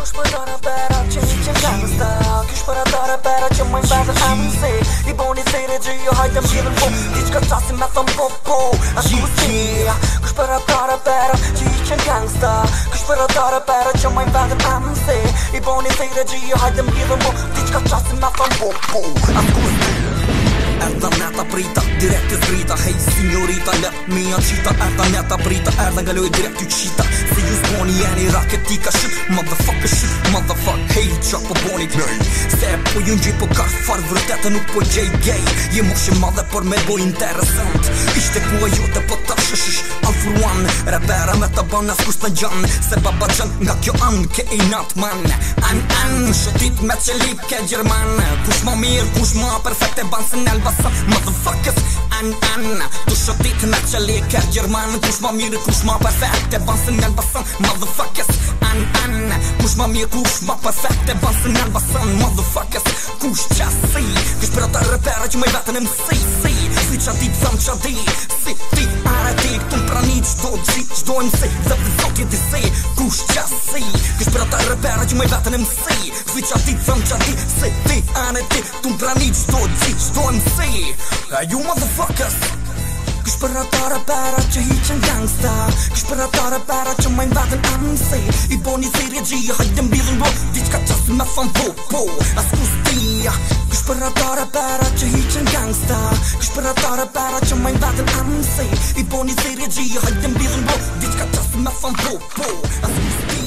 Kush për të rapera që hiqen gangsta, kush për ata rapera që mojnë vetën MC, I boni se regji hajde m'gjidhen po, diçka qasin me thëm po, as kushtia. Kush për ata rapera që hiqen gangsta, kush për ata rapera që mojnë vetën MC, I boni se regji hajde m'gjidhen po, diçka qasin me thëm po, as kushtia. Erda neta prita, direkt e zgrita, hej signorita, let mia qita. Erda neta prita, erda nga loj direkt ju qita. Se ju zboni jeni raketika shit, motherfucker shit, motherfuck, hej qa po boni knëj. Se po ju n'gjit po ka farë vërtete nuk po gjej gay. Je moshe madhe për me boj interesant. Ishte ku e jote po ta shëshish Alfruan, repera me të ban as kusht në gjan. Se baba gjan nga kjo an ke i nat man. An, shotit me qelip ke Gjerman. Kush ma mirë, kush ma perfekte ban se nelba motherfuckers, an tu shotit me qeli ke Gjerman. Kush ma mirë, kush ma perfekte ban se nelba san motherfuckers, an kush ma mirë, kush ma perfekte ban se nelba san motherfuckers. Kush qasi, kush për ata repera që me vetën e mësi, si qa ti të qa di, si ti are ti këtun prani qdo gji, qdo e mësi, dhe vëzot jeti si. Kush qasi, kush për ata repera që me vetën e mësi, si qa ti të qa di, si ti are ti këtun prani qdo gji, qdo e mësi. Hey you motherfuckers, kush për ata rapera që hiqen gangsta, kush për ata rapera që majnë vetën MC, I boni se regji hajde m'bidhin bo, diçka qasin me thëm po, as kustia. Kush për ata rapera që hiqen gangsta, kush për ata rapera që majnë vetën MC, I boni se regji hajde m'bidhin bo, diçka qasin me thëm po, as kustia.